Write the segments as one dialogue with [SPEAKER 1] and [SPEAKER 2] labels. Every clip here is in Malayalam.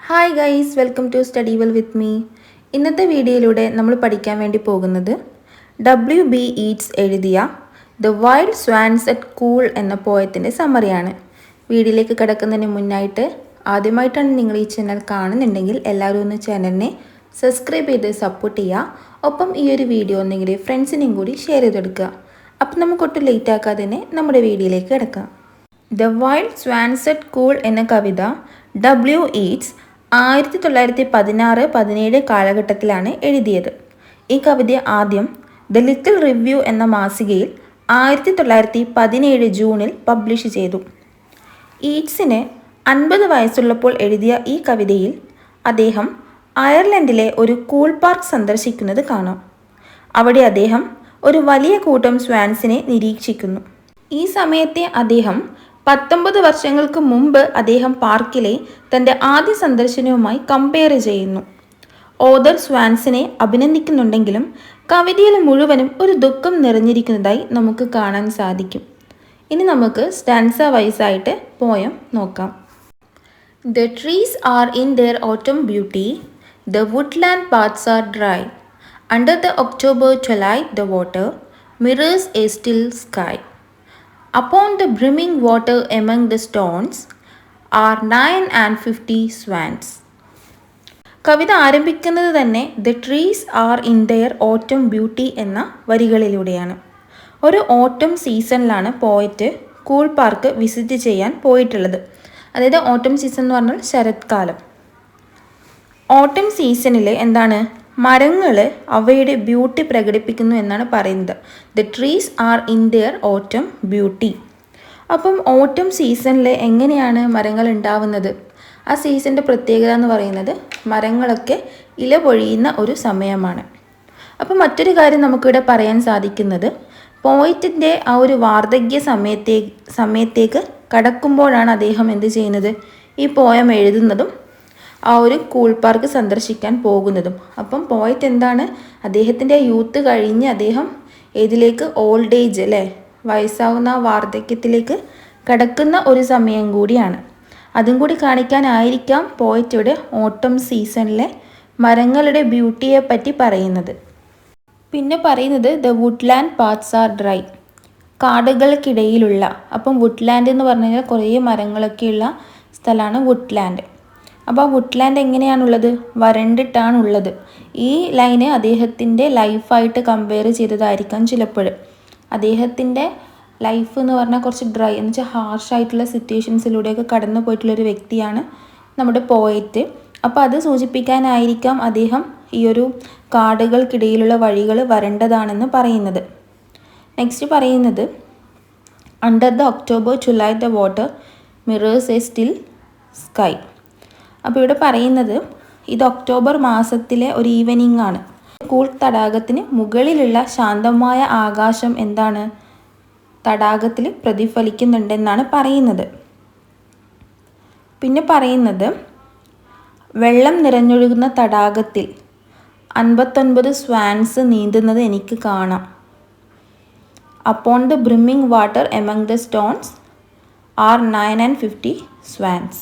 [SPEAKER 1] Hi guys, welcome to study well with me. ഇന്നത്തെ വീഡിയോയിലൂടെ നമ്മൾ പഠിക്കാൻ വേണ്ടി പോകുന്നത് W.B. ഈറ്റ്സ് എഴുതിയ the wild swans at Coole എന്ന പോയത്തിൻ്റെ സമ്മറിയാണ്. വീഡിയോയിലേക്ക് കിടക്കുന്നതിന് മുന്നായിട്ട് ആദ്യമായിട്ടാണ് നിങ്ങൾ ഈ ചാനൽ കാണുന്നുണ്ടെങ്കിൽ എല്ലാവരും ഒന്ന് ചാനലിനെ സബ്സ്ക്രൈബ് ചെയ്ത് സപ്പോർട്ട് ചെയ്യുക. ഒപ്പം ഈ ഒരു വീഡിയോ ഒന്നെങ്കിൽ ഫ്രണ്ട്സിനെയും കൂടി ഷെയർ ചെയ്തെടുക്കുക. അപ്പം നമുക്കൊട്ടും ലേറ്റ് ആക്കാതെ തന്നെ നമ്മുടെ വീഡിയോയിലേക്ക് കിടക്കാം. The wild swans at Coole എന്ന കവിത W. ഈറ്റ്സ് 1916-17 കാലഘട്ടത്തിലാണ് എഴുതിയത്. ഈ കവിത ആദ്യം ദ ലിറ്റിൽ റിവ്യൂ എന്ന മാസികയിൽ 1917 ജൂണിൽ പബ്ലിഷ് ചെയ്തു. ഈറ്റ്സിന് 50 വയസ്സുള്ളപ്പോൾ എഴുതിയ ഈ കവിതയിൽ അദ്ദേഹം അയർലൻഡിലെ ഒരു കൂൾ പാർക്ക് സന്ദർശിക്കുന്നത് കാണാം. അവിടെ അദ്ദേഹം ഒരു വലിയ കൂട്ടം സ്വാൻസിനെ നിരീക്ഷിക്കുന്നു. ഈ സമയത്തെ അദ്ദേഹം 19 വർഷങ്ങൾക്ക് മുമ്പ് അദ്ദേഹം പാർക്കിലെ തൻ്റെ ആദ്യ സന്ദർശനവുമായി കമ്പയർ ചെയ്യുന്നു. ഓദർ സ്വാൻസിനെ അഭിനന്ദിക്കുന്നുണ്ടെങ്കിലും കവിതയിൽ മുഴുവനും ഒരു ദുഃഖം നിറഞ്ഞിരിക്കുന്നതായി നമുക്ക് കാണാൻ സാധിക്കും. ഇനി നമുക്ക് സ്റ്റാൻസ വൈസായിട്ട് പോയം നോക്കാം. The trees are in their autumn beauty, the woodland paths are dry. Under the October twilight the water mirrors a still sky. Upon the brimming water among the stones are 59 swans. കവിത ആരംഭിക്കുന്നത് തന്നെ the trees are in there ഓട്ടം ബ്യൂട്ടി എന്ന വരികളിലൂടെയാണ്. ഒരു ഓട്ടം സീസണിലാണ് പോയറ്റ് കൂൾ പാർക്ക് വിസിറ്റ് ചെയ്യാൻ പോയിട്ടുള്ളത്. അതായത് ഓട്ടം സീസൺ എന്ന് പറഞ്ഞാൽ ശരത്കാലം. ഓട്ടം സീസണിൽ എന്താണ്, മരങ്ങൾ അവയുടെ ബ്യൂട്ടി പ്രകടിപ്പിക്കുന്നു എന്നാണ് പറയുന്നത്. The trees are in there ഓട്ടം ബ്യൂട്ടി. അപ്പം ഓട്ടം സീസണിൽ എങ്ങനെയാണ് മരങ്ങൾ ഉണ്ടാവുന്നത്? ആ സീസണിൻ്റെ പ്രത്യേകത എന്ന് പറയുന്നത് മരങ്ങളൊക്കെ ഇല പൊഴിയുന്ന ഒരു സമയമാണ്. അപ്പം മറ്റൊരു കാര്യം നമുക്കിവിടെ പറയാൻ സാധിക്കുന്നത്, പോയിറ്റിൻ്റെ ആ ഒരു വാർദ്ധക്യ സമയത്തേക്ക് കടക്കുമ്പോഴാണ് അദ്ദേഹം എന്ത് ചെയ്യുന്നത്, ഈ പോയം എഴുതുന്നതും ആ ഒരു കൂൾ പാർക്ക് സന്ദർശിക്കാൻ പോകുന്നതും. അപ്പം പോയറ്റ് എന്താണ്, അദ്ദേഹത്തിൻ്റെ യൂത്ത് കഴിഞ്ഞ് അദ്ദേഹം ഏതിലേക്ക്, ഓൾഡ് ഏജ് അല്ലേ, വയസ്സാവുന്ന ആ വാർദ്ധക്യത്തിലേക്ക് കടക്കുന്ന ഒരു സമയം കൂടിയാണ്. അതും കൂടി കാണിക്കാനായിരിക്കാം പോയറ്റയുടെ ഓട്ടം സീസണിലെ മരങ്ങളുടെ ബ്യൂട്ടിയെ പറ്റി പറയുന്നത്. പിന്നെ പറയുന്നത് the woodland paths are dry, കാടുകൾക്കിടയിലുള്ള. അപ്പം വുഡ്ലാൻഡ് എന്ന് പറഞ്ഞു കഴിഞ്ഞാൽ കുറേ മരങ്ങളൊക്കെയുള്ള സ്ഥലമാണ് വുഡ്ലാൻഡ്. അപ്പോൾ ആ വുഡ്ലാൻഡ് എങ്ങനെയാണുള്ളത്, വരണ്ടിട്ടാണുള്ളത്. ഈ ലൈന് അദ്ദേഹത്തിൻ്റെ ലൈഫായിട്ട് കമ്പയർ ചെയ്തതായിരിക്കാം ചിലപ്പോൾ. അദ്ദേഹത്തിൻ്റെ ലൈഫ് എന്ന് പറഞ്ഞാൽ കുറച്ച് ഡ്രൈ എന്ന് വെച്ചാൽ ഹാർഷായിട്ടുള്ള സിറ്റുവേഷൻസിലൂടെയൊക്കെ കടന്നു പോയിട്ടുള്ളൊരു വ്യക്തിയാണ് നമ്മുടെ പോയറ്റ്. അപ്പോൾ അത് സൂചിപ്പിക്കാനായിരിക്കാം അദ്ദേഹം ഈ ഒരു കാടുകൾക്കിടയിലുള്ള വഴികൾ വരണ്ടതാണെന്ന് പറയുന്നത്. നെക്സ്റ്റ് പറയുന്നത് under the October July the water mirrors A still sky. അപ്പോൾ ഇവിടെ പറയുന്നത് ഇത് ഒക്ടോബർ മാസത്തിലെ ഒരു ഈവനിങ് ആണ്. കൂൾ തടാകത്തിന് മുകളിലുള്ള ശാന്തമായ ആകാശം എന്താണ്, തടാകത്തിൽ പ്രതിഫലിക്കുന്നുണ്ടെന്നാണ് പറയുന്നത്. പിന്നെ പറയുന്നത് വെള്ളം നിറഞ്ഞൊഴുകുന്ന തടാകത്തിൽ 59 സ്വാൻസ് നീന്തുന്നത് എനിക്ക് കാണാം. Upon the brimming water among the stones are 59 swans.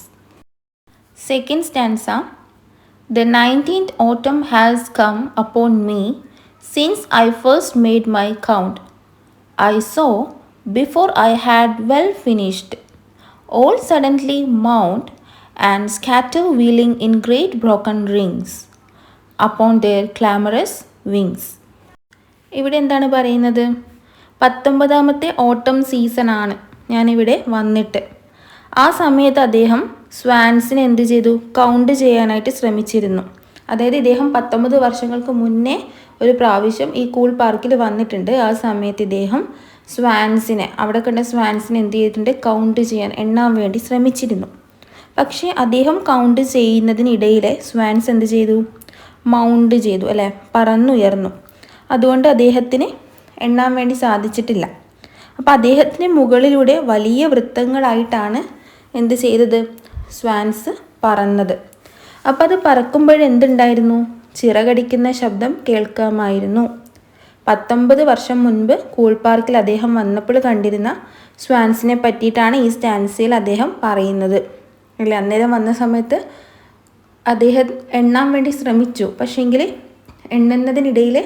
[SPEAKER 1] Second stanza. The 19th autumn has come upon me since I first made my count. I saw, before I had well finished, all suddenly mount and scatter wheeling in great broken rings upon their clamorous wings. ഇവിടെ എന്താണ് പറയുന്നത്, 19ാമത്തെ ഓട്ടം സീസണാണ് ഞാനിവിടെ വന്നിട്ട്. ആ സമയത്ത് അദ്ദേഹം സ്വാൻസിനെ എന്ത് ചെയ്തു, കൗണ്ട് ചെയ്യാനായിട്ട് ശ്രമിച്ചിരുന്നു. അതായത് ഇദ്ദേഹം 19 വർഷങ്ങൾക്ക് മുന്നേ ഒരു പ്രാവശ്യം ഈ കൂൾ പാർക്കിൽ വന്നിട്ടുണ്ട്. ആ സമയത്ത് ഇദ്ദേഹം സ്വാൻസിനെ, അവിടെ കണ്ട സ്വാൻസിനെ എന്ത് ചെയ്തിട്ടുണ്ട്, കൗണ്ട് ചെയ്യാൻ, എണ്ണാൻ വേണ്ടി ശ്രമിച്ചിരുന്നു. പക്ഷേ അദ്ദേഹം കൗണ്ട് ചെയ്യുന്നതിനിടയിൽ സ്വാൻസ് എന്ത് ചെയ്തു, മൗണ്ട് ചെയ്തു അല്ലേ, പറന്നുയർന്നു. അതുകൊണ്ട് അദ്ദേഹത്തിന് എണ്ണാൻ വേണ്ടി സാധിച്ചിട്ടില്ല. അപ്പോൾ അദ്ദേഹത്തിന് മുകളിലൂടെ വലിയ വൃത്തങ്ങളായിട്ടാണ് എന്ത് ചെയ്തത്, സ്വാൻസ് പറന്നത്. അപ്പോൾ അത് പറക്കുമ്പോഴെന്തുണ്ടായിരുന്നു, ചിറകടിക്കുന്ന ശബ്ദം കേൾക്കാമായിരുന്നു. 19 വർഷം മുൻപ് കൂൾ പാർക്കിൽ അദ്ദേഹം വന്നപ്പോൾ കണ്ടിരുന്ന സ്വാൻസിനെ പറ്റിയിട്ടാണ് ഈ സ്റ്റാൻസയിൽ അദ്ദേഹം പറയുന്നത് അല്ലേ. അന്നേരം വന്ന സമയത്ത് അദ്ദേഹം എണ്ണാൻ വേണ്ടി ശ്രമിച്ചു, പക്ഷേങ്കിൽ എണ്ണുന്നതിനിടയിൽ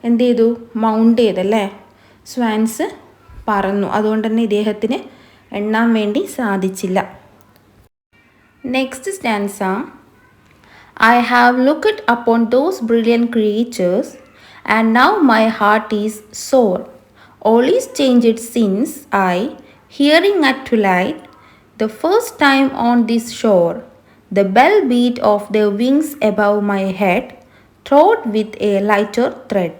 [SPEAKER 1] എന്ത് ചെയ്തു, മൗണ്ട് ചെയ്തല്ലേ, സ്വാൻസ് പറന്നു. അതുകൊണ്ട് തന്നെ ഇദ്ദേഹത്തിന് എണ്ണാൻ വേണ്ടി സാധിച്ചില്ല. Next stanza. I have looked upon those brilliant creatures, and now my heart is sore. All is changed since I, hearing at twilight, the first time on this shore, the bell beat of their wings above my head, trod with a lighter thread.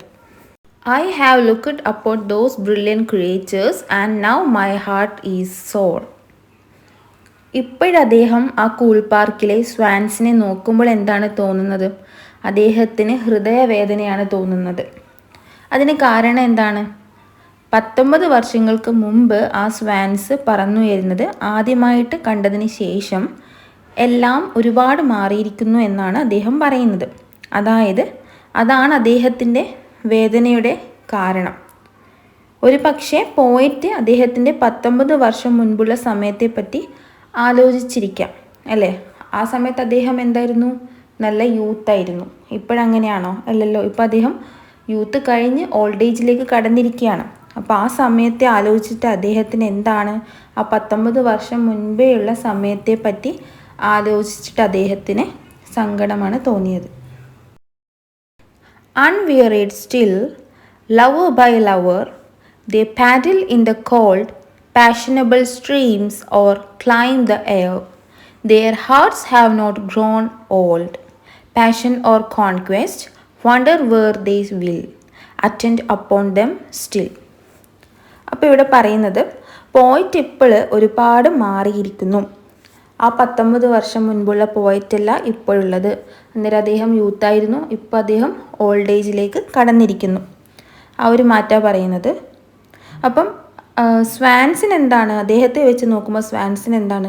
[SPEAKER 1] I have looked upon those brilliant creatures, and now my heart is sore. ഇപ്പോഴദ്ദേഹം ആ കൂൾ പാർക്കിലെ സ്വാൻസിനെ നോക്കുമ്പോൾ എന്താണ് തോന്നുന്നത്? അദ്ദേഹത്തിന് ഹൃദയവേദനയാണ് തോന്നുന്നത്. അതിന് കാരണം എന്താണ്? 19 വർഷങ്ങൾക്ക് മുമ്പ് ആ സ്വാൻസ് പറന്നുയരുന്നത് ആദ്യമായിട്ട് കണ്ടതിന് ശേഷം എല്ലാം ഒരുപാട് മാറിയിരിക്കുന്നു എന്നാണ് അദ്ദേഹം പറയുന്നത്. അതായത് അതാണ് അദ്ദേഹത്തിൻ്റെ വേദനയുടെ കാരണം. ഒരു പക്ഷേ പോയിട്ട് അദ്ദേഹത്തിൻ്റെ 19 വർഷം മുൻപുള്ള സമയത്തെപ്പറ്റി ആലോചിച്ചിരിക്കാം അല്ലേ? ആ സമയത്ത് അദ്ദേഹം എന്തായിരുന്നു? നല്ല യൂത്തായിരുന്നു. ഇപ്പോഴങ്ങനെയാണോ? അല്ലല്ലോ. ഇപ്പോൾ അദ്ദേഹം യൂത്ത് കഴിഞ്ഞ് ഓൾഡ് ഏജിലേക്ക് കടന്നിരിക്കുകയാണ്. അപ്പോൾ ആ സമയത്തെ ആലോചിച്ചിട്ട് അദ്ദേഹത്തിന് എന്താണ് ആ 19 വർഷം മുൻപേ ഉള്ള സമയത്തെ പറ്റി ആലോചിച്ചിട്ട് അദ്ദേഹത്തിന് സങ്കടമാണ് തോന്നിയത്. Unwearied still, lover by lover, they paddle in the cold, fashionable streams or climb the air. Their hearts have not grown old. Passion or conquest, wonder where they will, attend upon them still. അപ്പോൾ ഇവിടെ പറയുന്നത് പോയിറ്റ് ഇപ്പോൾ ഒരുപാട് മാറിയിരിക്കുന്നു. ആ 19 വർഷം മുൻപുള്ള പോയിറ്റല്ല ഇപ്പോഴുള്ളത്. അന്നേരം അദ്ദേഹം യൂത്തായിരുന്നു, ഇപ്പോൾ അദ്ദേഹം ഓൾഡ് ഏജിലേക്ക് കടന്നിരിക്കുന്നു. ആ ഒരു മാറ്റാണ് പറയുന്നത്. അപ്പം സ്വാൻസിന് എന്താണ്? അദ്ദേഹത്തെ വെച്ച് നോക്കുമ്പോൾ സ്വാൻസിന് എന്താണ്?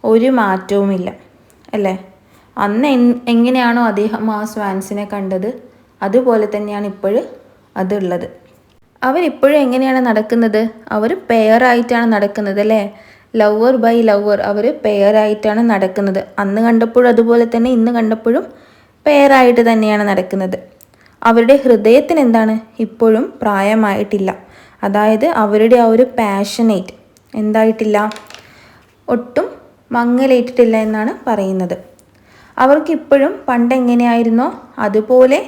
[SPEAKER 1] ഒരു മാറ്റവുമില്ല അല്ലേ? അന്ന് എങ്ങനെയാണോ അദ്ദേഹം ആ സ്വാൻസിനെ കണ്ടത് അതുപോലെ തന്നെയാണ് ഇപ്പോഴും അതുള്ളത്. അവരിപ്പോഴും എങ്ങനെയാണ് നടക്കുന്നത്? അവർ പെയറായിട്ടാണ് നടക്കുന്നത് അല്ലേ? ലവർ ബൈ ലവർ, അവർ പെയറായിട്ടാണ് നടക്കുന്നത്. അന്ന് കണ്ടപ്പോഴും അതുപോലെ തന്നെ ഇന്ന് കണ്ടപ്പോഴും പെയറായിട്ട് തന്നെയാണ് നടക്കുന്നത്. അവരുടെ ഹൃദയത്തിന് എന്താണ്? ഇപ്പോഴും പ്രായമായിട്ടില്ല. അതായത് അവരുടെ ആ ഒരു പാഷനേറ്റ് എന്തായിട്ടില്ല, ഒട്ടും മങ്ങലേറ്റിട്ടില്ല എന്നാണ് പറയുന്നത്. അവർക്കിപ്പോഴും പണ്ടെങ്ങനെയായിരുന്നോ അതുപോലെ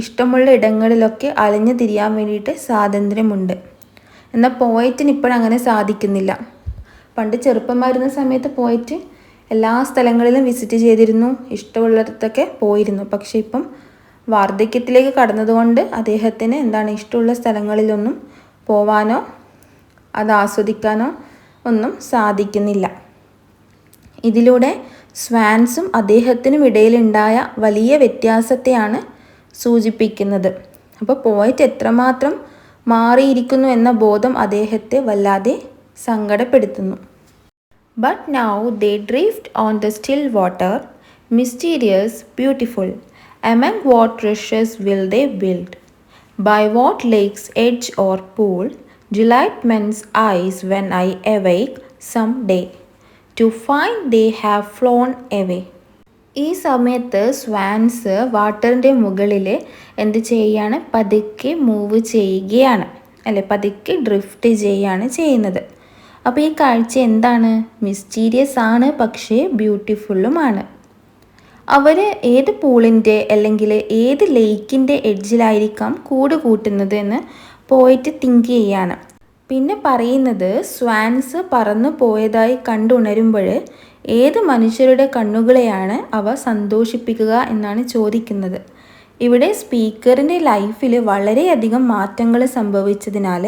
[SPEAKER 1] ഇഷ്ടമുള്ള ഇടങ്ങളിലൊക്കെ അലഞ്ഞു തിരിയാൻ വേണ്ടിയിട്ട് സ്വാതന്ത്ര്യമുണ്ട്. എന്നാൽ പോയിറ്റിന് ഇപ്പോഴങ്ങനെ സാധിക്കുന്നില്ല. പണ്ട് ചെറുപ്പമായിരുന്ന സമയത്ത് പോയിട്ട് എല്ലാ സ്ഥലങ്ങളിലും വിസിറ്റ് ചെയ്തിരുന്നു, ഇഷ്ടമുള്ളിടത്തൊക്കെ പോയിരുന്നു. പക്ഷേ ഇപ്പം വാർദ്ധക്യത്തിലേക്ക് കടന്നതുകൊണ്ട് അദ്ദേഹത്തിന് എന്താണ് ഇഷ്ടമുള്ള സ്ഥലങ്ങളിലൊന്നും പോവാനോ അത് ആസ്വദിക്കാനോ ഒന്നും സാധിക്കുന്നില്ല. ഇതിലൂടെ സ്വാൻസും അദ്ദേഹത്തിനും ഇടയിലുണ്ടായ വലിയ വ്യത്യാസത്തെയാണ് സൂചിപ്പിക്കുന്നത്. അപ്പോൾ പോയിറ്റ് എത്രമാത്രം മാറിയിരിക്കുന്നു എന്ന ബോധം അദ്ദേഹത്തെ വല്ലാതെ സങ്കടപ്പെടുത്തുന്നു. But now they drift on the still water, mysterious, beautiful. Among what rushes will they build? By what lake's edge or pool delight men's eyes when I awake some day to find they have flown away? ഈ സമയത്ത് സ്വാൻസ് വാട്ടറിൻ്റെ മുകളിൽ എന്ത് ചെയ്യുകയാണ്? പതുക്കെ മൂവ് ചെയ്യുകയാണ് അല്ലെ? പതുക്കെ ഡ്രിഫ്റ്റ് ചെയ്യുകയാണ് ചെയ്യുന്നത്. അപ്പോൾ ഈ കാഴ്ച എന്താണ്? മിസ്റ്റീരിയസ് ആണ്, പക്ഷേ ബ്യൂട്ടിഫുള്ളുമാണ്. അവർ ഏത് പൂളിൻ്റെ അല്ലെങ്കിൽ ഏത് ലേക്കിൻ്റെ എഡ്ജിലായിരിക്കാം കൂട് കൂട്ടുന്നത് എന്ന് പോയിട്ട് തിങ്ക് ചെയ്യാണ്. പിന്നെ പറയുന്നത് സ്വാൻസ് പറന്നു പോയതായി കണ്ടുണരുമ്പോൾ ഏത് മനുഷ്യരുടെ കണ്ണുകളെയാണ് അവ സന്തോഷിപ്പിക്കുക എന്നാണ് ചോദിക്കുന്നത്. ഇവിടെ സ്പീക്കറിൻ്റെ ലൈഫിൽ വളരെയധികം മാറ്റങ്ങൾ സംഭവിച്ചതിനാൽ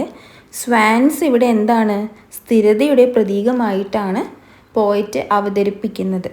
[SPEAKER 1] സ്വാൻസ് ഇവിടെ എന്താണ്? സ്ഥിരതയുടെ പ്രതീകമായിട്ടാണ് പോയിറ്റ് അവതരിപ്പിക്കുന്നത്.